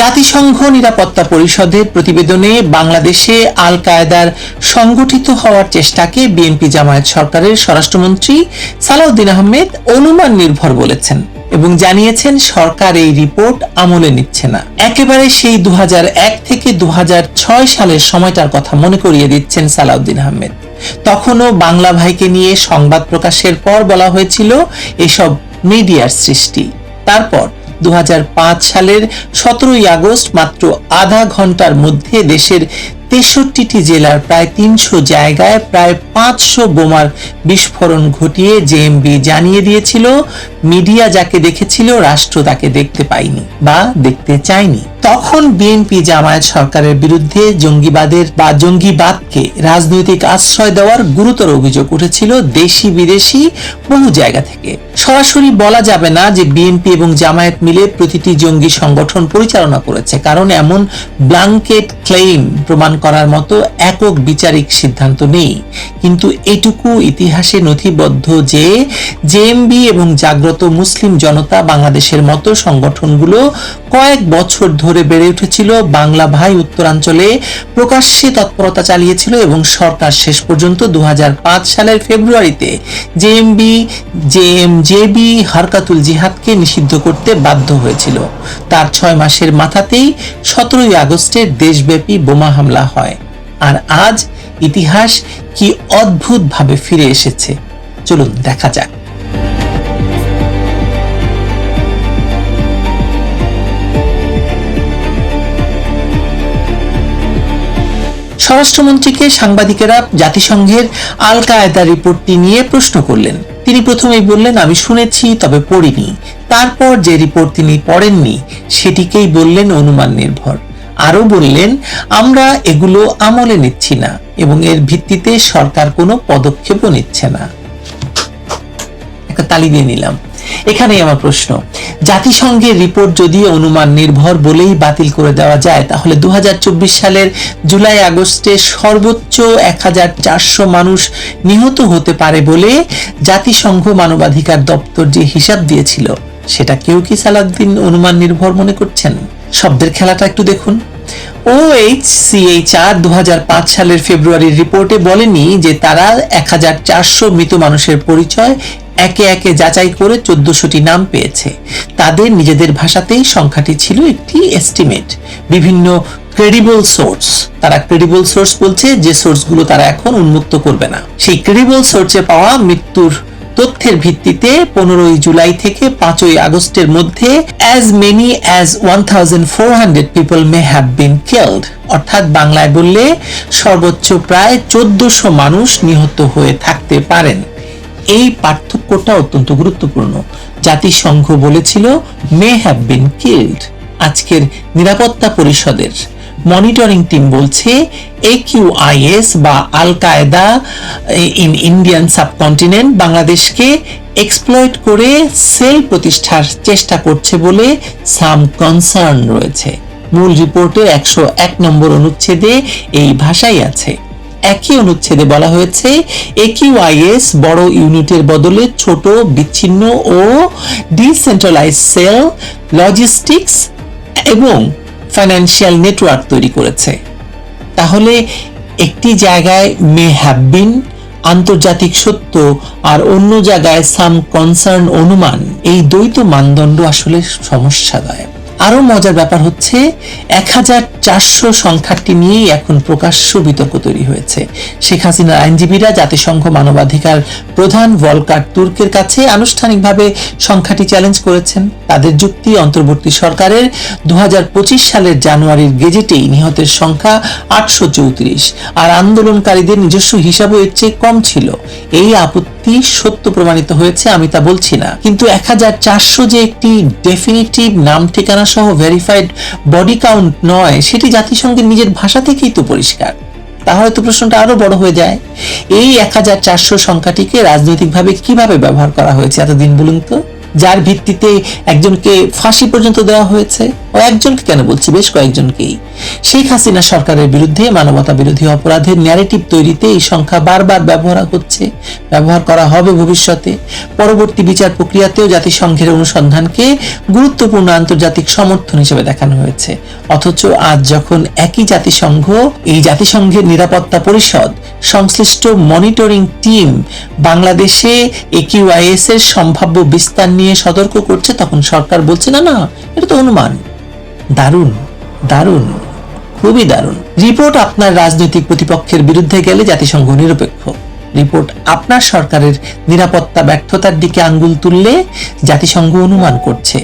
জাতিসংঘ নিরাপত্তা পরিষদের প্রতিবেদনে বাংলাদেশে আল কায়েদার সংগঠিত হওয়ার চেষ্টাকে বিএনপি জামায়াত সরকারের স্বরাষ্ট্রমন্ত্রী সালাউদ্দিন আহমেদ অনুমান নির্ভর বলেছেন এবং জানিয়েছেন সরকার এই রিপোর্ট আমলে নিচ্ছে না। একেবারে সেই 2001 থেকে 2006 সালের সময়টার কথা মনে করিয়ে দিচ্ছেন সালাউদ্দিন আহমেদ। তখনও বাংলা ভাইকে নিয়ে সংবাদ প্রকাশের পর বলা হয়েছিল এসব মিডিয়ার সৃষ্টি। তারপর 2005 সালের 17 আগস্ট মাত্র আধা ঘন্টার মধ্যে দেশের 63টি জেলার প্রায় 300 জায়গায় প্রায় 500 বোমার বিস্ফোরণ ঘটিয়ে জেএমবি জানিয়ে দিয়েছিল মিডিয়া যাকে দেখেছিল রাষ্ট্র তাকে দেখতে পায়নি বা দেখতে চায়নি। তখন বিএনপি জামায়াত সরকারের বিরুদ্ধে জঙ্গিবাদকে রাজনৈতিক আশ্রয় দেওয়ার গুরুতর অভিযোগ উঠেছিল দেশি বিদেশি বহু জায়গা থেকে। সরাসরি বলা যাবে না যে বিএনপি এবং জামায়াত মিলে প্রতিটি জঙ্গি সংগঠন পরিচালনা করেছে, কারণ এমন ব্ল্যাঙ্কেট ক্লেইম প্রমাণ করার মতো একক বিচারিক সিদ্ধান্ত নেই। কিন্তু এটুকু ইতিহাসে নথিবদ্ধ যে জেএমবি এবং জাগ্রত মুসলিম জনতা বাংলাদেশের মতো সংগঠনগুলো কয়েক বছর ধরে বেড়ে উঠেছিল, বাংলা ভাই উত্তরাঞ্চলে প্রকাশ্যে তৎপরতা চালিয়েছিল এবং সরকার শেষ পর্যন্ত 2005 সালের ফেব্রুয়ারিতে জেএমজেবি হরকাতুল জিহাদকে নিষিদ্ধ করতে বাধ্য হয়েছিল। তার 6 মাসের মাথাতেই 17 আগস্টের দেশব্যাপী বোমা হামলা হয়। আর আজ ইতিহাস কি অদ্ভুতভাবে ফিরে এসেছে, চলুন দেখা যাক। স্বরাষ্ট্রমন্ত্রীকে সাংবাদিকেরা জাতিসংঘের আল কায়েদা রিপোর্টটি নিয়ে প্রশ্ন করলেন। তিনি প্রথমেই বললেন আমি শুনেছি তবে পড়িনি। তারপর যে রিপোর্ট তিনি পড়েননি সেটিকেই বললেন অনুমান নির্ভর। আরো বললেন আমরা এগুলো আমলে নিচ্ছি না এবং এর ভিত্তিতে সরকার কোনো পদক্ষেপও নিচ্ছে না। একটা তালি দিয়ে নিলাম। এখানেই আমার প্রশ্ন, জাতিসংঘের রিপোর্ট যদি অনুমান নির্ভর বলেই বাতিল করে দেওয়া যায়, তাহলে 2024 সালের জুলাই আগস্টে সর্বোচ্চ 1400 মানুষ নিহত হতে পারে বলে জাতিসংঘ মানবাধিকার দপ্তর যে হিসাব দিয়েছিল সেটা কেউ কি সালাউদ্দিন অনুমান নির্ভর মনে করছেন? শব্দের খেলাটা একটু দেখুন। OHCHR 2005 সালের ফেব্রুয়ারির রিপোর্টে বলেনি যে তারা 1400 মৃত মানুষের পরিচয় একে একে যাচাই করে 1400টি নাম পেয়েছে। তাদের নিজেদের ভাষাতেই সংখ্যাটি ছিল একটি এস্টিমেট। বিভিন্ন ক্রেডিবল সোর্স, তারা ক্রেডিবল সোর্স বলছে যে সোর্সগুলো তারা এখন উন্মুক্ত করবে না, সেই ক্রেডিবল সোর্সে পাওয়া মৃত্যুর তথ্যের ভিত্তিতে 15 জুলাই থেকে 5 আগস্টের মধ্যে as many as 1400 people may have been killed, অর্থাৎ বাংলায় বললে সর্বোচ্চ প্রায় 1400 মানুষ নিহত হয়ে থাকতে পারেন। এই পার্থক্যটা অত্যন্ত গুরুত্বপূর্ণ। জাতিসংঘ বলেছিল মে হ্যাভ বিন কিল্ড। আজকের নিরাপত্তা পরিষদের মনিটরিং টিম বলছে AQIS বা আল কায়েদা ইন ইন্ডিয়ান সাবকন্টিনেন্ট বাংলাদেশকে এক্সপ্লয়েট করে সেল প্রতিষ্ঠার চেষ্টা করছে বলে সাম কনসার্ন রয়েছে। মূল রিপোর্টের 101 নম্বর অনুচ্ছেদে এই ভাষাই আছে। একই অনুচ্ছেদে বলা হয়েছে AQIS বড় ইউনিটের বদলে ছোট বিচ্ছিন্ন ও ডিসেন্ট্রালাইজড সেল, লজিস্টিক্স এবং ফাইন্যান্সিয়াল নেটওয়ার্ক তৈরি করেছে। তাহলে একটি জায়গায় মে হ্যাভ বিন আন্তর্জাতিক সত্য আর অন্য জায়গায় সাম কনসার্ন অনুমান, এই দ্বৈত মানদণ্ড আসলে সমস্যাদায়ক। আরো মজার ব্যাপার হচ্ছে 1400 সংখ্যাটি নিয়েই এখন প্রকাশ্য বিতর্ক তৈরি হয়েছে। শেখ হাসিনার আইনজীবীরা জাতিসংঘ মানবাধিকার প্রধান ভলকার তুর্কের কাছে আনুষ্ঠানিকভাবে সংখ্যাটি চ্যালেঞ্জ করেছেন। তাদের যুক্তি, অন্তর্বর্তী সরকারের 2025 সালের জানুয়ারির গেজেটেই নিহতের সংখ্যা 834 আর আন্দোলনকারীদের নিজস্ব হিসাবও এর চেয়ে কম ছিল। এই আপত্তি সত্য প্রমাণিত হয়েছে, আমি তা বলছি না, কিন্তু 1400 যে একটি ডেফিনিটিভ নাম ঠিকানা সহ ভেরিফাইড বডি কাউন্ট নয়, সেটি জাতিসংঘের নিজের ভাষা থেকেই তো পরিষ্কার। তাহলে তো প্রশ্নটা আরো বড় হয়ে যায়, এই 1400 সংখ্যাটিকে রাজনৈতিকভাবে কিভাবে ব্যবহার করা হয়েছে এতদিন বলুন তো? যার ভিত্তিতে একজনকে ফাঁসি পর্যন্ত দেওয়া হয়েছে, ও একজনকে কেন বলছি, বেশ কয়েকজনকেই। শেখ হাসিনা সরকারের বিরুদ্ধে মানবতা বিরোধী অপরাধের ন্যারেটিভ তৈরিতে এই সংখ্যা বারবার ব্যবহার করা হবে ভবিষ্যতে। পরবর্তী বিচার প্রক্রিয়াতেও জাতিসংঘের অনুসন্ধানকে গুরুত্বপূর্ণ আন্তর্জাতিক সমর্থন হিসেবে দেখানো হয়েছে। অথচ আজ যখন একই জাতিসংঘের নিরাপত্তা পরিষদ সংশ্লিষ্ট মনিটরিং টিম বাংলাদেশে AQIS এর সম্ভাব্য বিস্তার নিয়ে সতর্ক করছে, তখন সরকার বলছে না, এটা তো অনুমান। দারুণ, খুবই দারুণ। রিপোর্ট আপনার রাজনৈতিক প্রতিপক্ষের বিরুদ্ধে গেলে জাতিসংঘ নিরপেক্ষ। রিপোর্ট আপনার সরকারের নিরাপত্তা ব্যর্থতার দিকে আঙ্গুল তুললে জাতিসংঘ অনুমান করছে।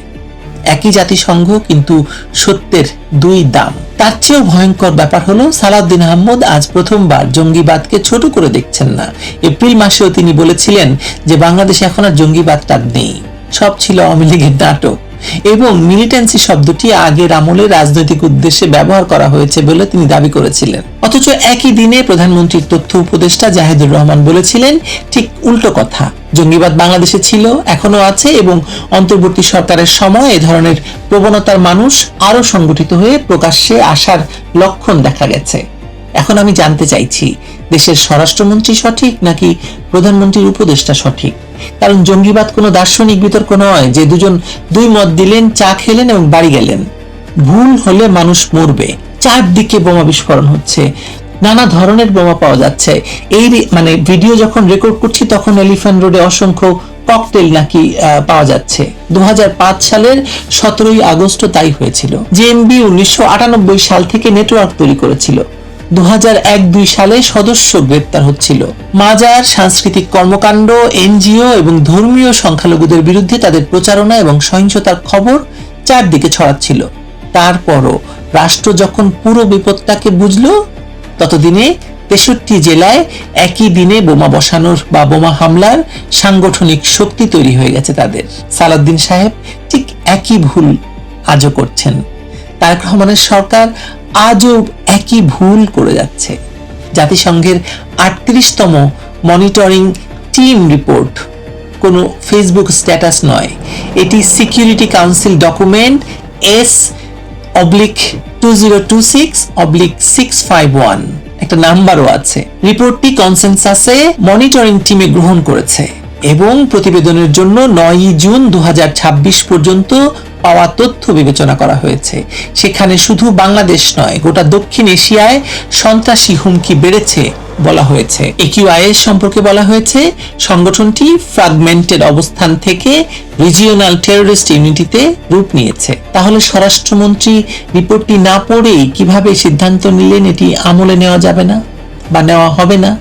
একই জাতিসংঘ, কিন্তু সত্যের দুই দাম। তার চেয়েও ভয়ঙ্কর ব্যাপার হলো সালাউদ্দিন আহমদ আজ প্রথমবার জঙ্গিবাদকে ছোট করে দেখছেন না। এপ্রিল মাসেও তিনি বলেছিলেন যে বাংলাদেশে এখন আর জঙ্গিবাদটা নেই, সব ছিল আওয়ামী লীগের নাটক, এবং মিলিটেন্সি শব্দটি আগের আমলে রাজনৈতিক উদ্দেশ্যে ব্যবহার করা হয়েছে বলে তিনি দাবি করেছিলেন। অথচ একই দিনে প্রধানমন্ত্রীর তথ্য উপদেষ্টা জাহিদুর রহমান বলেছিলেন ঠিক উল্টো কথা। জঙ্গিবাদ বাংলাদেশে ছিল, এখনো আছে, এবং অন্তর্বর্তী সরকারের সময় এ ধরনের প্রবণতার মানুষ আরো সংগঠিত হয়ে প্রকাশ্যে আসার লক্ষণ দেখা গেছে। এখন আমি জানতে চাইছি, দেশের স্বরাষ্ট্রমন্ত্রী সঠিক নাকি প্রধানমন্ত্রীর উপদেষ্টা সঠিক? কারণ জঙ্গিবাদ কোনো দার্শনিক বিতর্ক নয় যে দুই মত দিলেন, চা খেলেন এবং বাড়ি গেলেন। ভুল হলে মানুষ মরবে। চারদিকে বোমা বিস্ফোরণ হচ্ছে, নানা ধরনের বোমা পাওয়া যাচ্ছে। এই ভিডিও যখন রেকর্ড করছি তখন এলিফ্যান্ট রোডে অসংখ্য ককটেল নাকি পাওয়া যাচ্ছে। 2005 সালের 17ই আগস্ট তাই হয়েছিল। জেএমবি 1998 সাল থেকে নেটওয়ার্ক তৈরি করেছিল। 2001-2 সালে সদস্য গ্রেপ্তার হচ্ছিল। মাজার, সাংস্কৃতিক কর্মকাণ্ড, এনজিও এবং ধর্মীয় সংখ্যালঘুদের বিরুদ্ধে তাদের প্রচারণা এবং সহিংসতার খবর চারদিকে ছড়াচ্ছিল। তারপরও রাষ্ট্র যখন পুরো বিপদটাকে বুঝলো, ততদিনে 63 জেলায় একই দিনে বোমা বসানোর বা বোমা হামলার সাংগঠনিক শক্তি তৈরি হয়ে গেছে তাদের। সালাউদ্দিন সাহেব ঠিক একই ভুল আজও করছেন। তারেক রহমানের সরকার আজও একই ভুল করে যাচ্ছে। জাতিসংঘের 38তম মনিটরিং টিম রিপোর্ট কোনো ফেসবুক স্ট্যাটাস নয়, এটি সিকিউরিটি কাউন্সিল ডকুমেন্ট S/2026/651, একটা নাম্বারও আছে। রিপোর্টটি কনসেনসাসে মনিটরিং টিমে গ্রহণ করেছে এবং প্রতিবেদনের জন্য 9 জুন 2026 পর্যন্ত পাওয়া তথ্য বিবেচনা করা হয়েছে। সেখানে শুধু বাংলাদেশ নয়, গোটা দক্ষিণ এশিয়ায় সন্ত্রাসী হুমকি বেড়েছে বলা হয়েছে। AQIS সম্পর্কে বলা হয়েছে, সংগঠনটি ফ্র্যাগমেন্টেড অবস্থান থেকে রিজিওনাল টেররিস্ট ইউনিটিতে রূপ নিয়েছে। তাহলে স্বরাষ্ট্রমন্ত্রী রিপোর্টটি না পড়েই কিভাবে সিদ্ধান্ত নিলেন এটি আমলে নেওয়া যাবে না বা নেওয়া হবে না?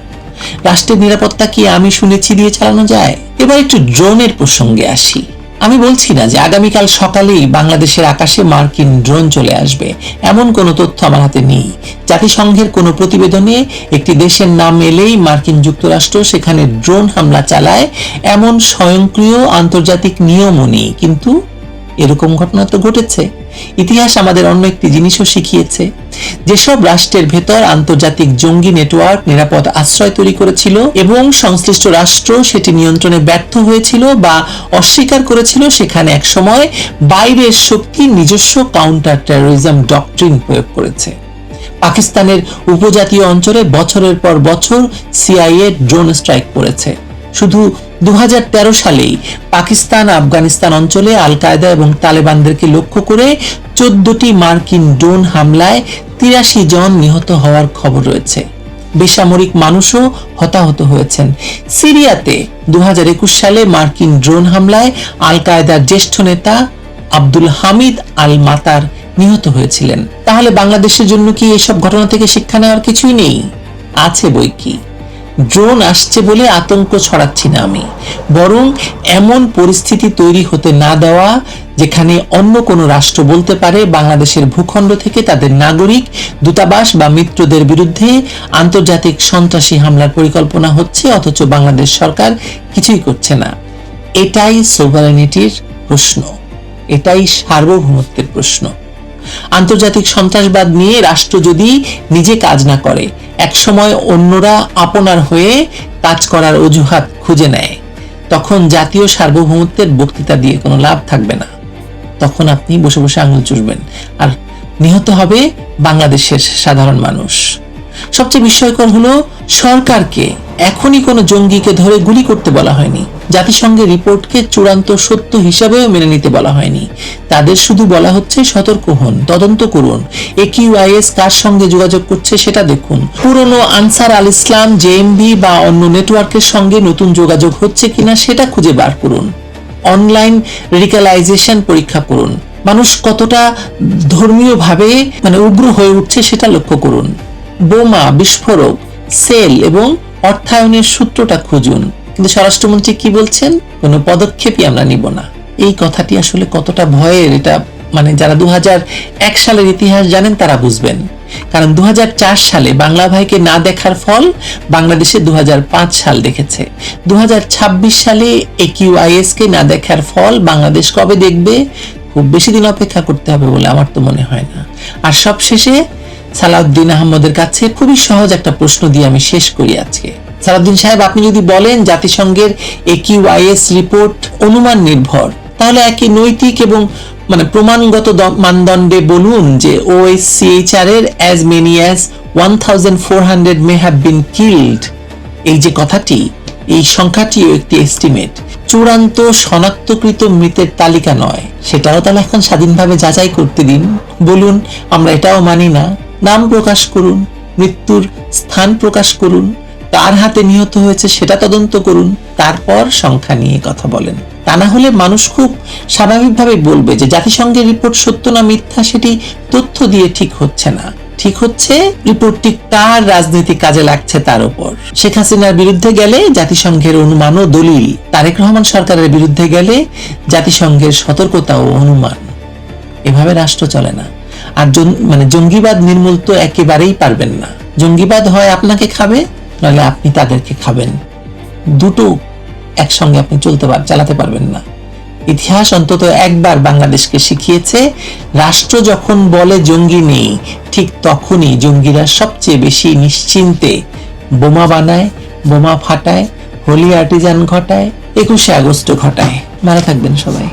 রাষ্ট্রের নিরাপত্তা কি আমি শুনেছি দিয়ে চালানো যায়? এবার একটু ড্রোনের প্রসঙ্গে আসি। আমি বলছি না যে আগামীকাল সকালেই বাংলাদেশের আকাশে মার্কিন ড্রোন চলে আসবে, এমন কোনো তথ্য আমার হাতে নেই। জাতিসংঘের কোনো প্রতিবেদনে একটি দেশের নাম এলেই মার্কিন যুক্তরাষ্ট্র সেখানে ড্রোন হামলা চালায়, এমন স্বয়ংক্রিয় আন্তর্জাতিক নিয়মও নেই। কিন্তু এরকম ঘটনা তো ঘটেছে। ইতিহাস আমাদের অন্য একটি জিনিসও শিখিয়েছে। যেসব রাষ্ট্রের ভেতর আন্তর্জাতিক জঙ্গি নেটওয়ার্ক নিরাপদ আশ্রয় তৈরি করেছিল এবং সংশ্লিষ্ট রাষ্ট্র সেটি নিয়ন্ত্রণে ব্যর্থ হয়েছিল বা অস্বীকার করেছিল, সেখানে একসময় বাইরের শক্তি নিজস্ব কাউন্টার টেরোরিজম ডক্ট্রিন প্রয়োগ করেছে। পাকিস্তানের উপজাতীয় অঞ্চলে বছরের পর বছর CIA ড্রোন স্ট্রাইক করেছে। শুধু 2013 সালেই পাকিস্তান আফগানিস্তান অঞ্চলে আল কায়দা এবং তালেবানদেরকে লক্ষ্য করে 14টি মার্কিন ড্রোন হামলায় 83 জন নিহত হওয়ার খবর রয়েছে। বেসামরিক মানুষও হতাহত হয়েছেন। সিরিয়াতে 2021 সালে মার্কিন ড্রোন হামলায় আল কায়দার জ্যেষ্ঠ নেতা আব্দুল হামিদ আল মাতার নিহত হয়েছিলেন। তাহলে বাংলাদেশের জন্য কি এসব ঘটনা থেকে শিক্ষা নেওয়ার কিছুই নেই? আছে বই কি। ড্রোন আসছে বলে আতঙ্ক ছড়াচ্ছি না আমি, বরং এমন পরিস্থিতি তৈরি হতে না দেওয়া যেখানে অন্য কোনো রাষ্ট্র বলতে পারে বাংলাদেশের ভূখণ্ড থেকে তাদের নাগরিক, দূতাবাস বা মিত্রদের বিরুদ্ধে আন্তর্জাতিক সন্ত্রাসী হামলার পরিকল্পনা হচ্ছে, অথচ বাংলাদেশ সরকার কিছুই করছে না। এটাই সোভারেনিটির প্রশ্ন, এটাই সার্বভৌমত্বের প্রশ্ন। আন্তর্জাতিক সন্ত্রাসবাদ নিয়ে রাষ্ট্র যদি নিজে কাজ না করে, একসময় অন্যরা আপনার হয়ে কাজ করার অজুহাত খুঁজে নেয়, তখন জাতীয় সার্বভৌমত্বের বক্তৃতা দিয়ে কোনো লাভ থাকবে না। তখন আপনি বসে বসে আঙুল চুষবেন আর নিহত হবে বাংলাদেশের সাধারণ মানুষ। সবচেয়ে বিস্ময়কর হলো সরকারকে এখনই কোনো জঙ্গিকে ধরে গুলি করতে বলা হয়নি, জাতিসংঘের রিপোর্টকে চূড়ান্ত সত্য হিসাবেও মেনে নিতে বলা হয়নি। তাদের শুধু বলা হচ্ছে সতর্ক হন, তদন্ত করুন, AQIS কার সঙ্গে যোগাযোগ করছে সেটা দেখুন, পুরনো আনসার আল ইসলাম, জেএমবি বা অন্য নেটওয়ার্কের সঙ্গে নতুন যোগাযোগ হচ্ছে কিনা সেটা খুঁজে বার করুন, অনলাইন রেডিক্যালাইজেশন পরীক্ষা করুন, মানুষ কতটা ধর্মীয়ভাবে উগ্র হয়ে উঠছে সেটা লক্ষ্য করুন, বোমা, বিস্ফোরক, সেল এবং অর্থায়নের সূত্রটা খুঁজুন। কিন্তু স্বরাষ্ট্রমন্ত্রী কি বলছেন? কোনো পদক্ষেপই আমরা নিব না। এই কথাটি আসলে কতটা ভয়ের, এটা যারা 2001 সালের ইতিহাস জানেন তারা বুঝবেন। কারণ 2004 সালে বাংলা ভাইকে না দেখার ফল বাংলাদেশে 2005 সাল দেখেছে। 2026 সালে AQIS কে না দেখার ফল বাংলাদেশ কবে দেখবে? খুব বেশি দিন অপেক্ষা করতে হবে বলে আমার তো মনে হয় না। আর সবশেষে সালাউদ্দিন আহমদের কাছে খুবই সহজ একটা প্রশ্ন দিয়ে আমি শেষ করি আজকে। সালাউদ্দিন সাহেব, আপনি যদি বলেন জাতিসংঘের AQIS রিপোর্ট অনুমান নির্ভর, তাহলে একই নৈতিক এবং প্রমাণগত মানদণ্ডে বলুন যে OHCHR এর as many as 1400 may have been killed, এই যে কথাটি, এই সংখ্যাটিও একটি এস্টিমেট, চূড়ান্ত শনাক্তকৃত মৃতের তালিকা নয়। সেটাও তাহলে এখন স্বাধীনভাবে যাচাই করতে দিন। বলুন আমরা এটাও মানি না, নাম প্রকাশ করুন, মৃত্যুর স্থান প্রকাশ করুন, কার হাতে নিহত হয়েছে সেটা তদন্ত করুন, তারপর সংখ্যা নিয়ে কথা বলেন। তা না হলে মানুষ খুব স্বাভাবিকভাবে বলবে যে জাতিসংঘের রিপোর্ট সত্য না মিথ্যা সেটি তথ্য দিয়ে ঠিক হচ্ছে না, ঠিক হচ্ছে রিপোর্টটি কার রাজনৈতিক কাজে লাগছে তার উপর। শেখ হাসিনার বিরুদ্ধে গেলে জাতিসংঘের অনুমান ও দলিল, তারেক রহমান সরকারের বিরুদ্ধে গেলে জাতিসংঘের সতর্কতা ও অনুমান। এভাবে রাষ্ট্র চলে না। আর জঙ্গিবাদ নির্মূল তো একেবারেই পারবেন না। জঙ্গিবাদ হয় আপনাকে খাবে, নাহলে আপনি তাদেরকে খাবেন। দুটো একসঙ্গে আপনি চালাতে পারবেন না। ইতিহাস অন্তত একবার বাংলাদেশকে শিখিয়েছে, রাষ্ট্র যখন বলে জঙ্গি নেই, ঠিক তখনই জঙ্গিরা সবচেয়ে বেশি নিশ্চিন্তে বোমা বানায়, বোমা ফাটায়, হোলি আর্টিজান ঘটায়, 21শে আগস্ট ঘটায়। ভালো থাকবেন সবাই।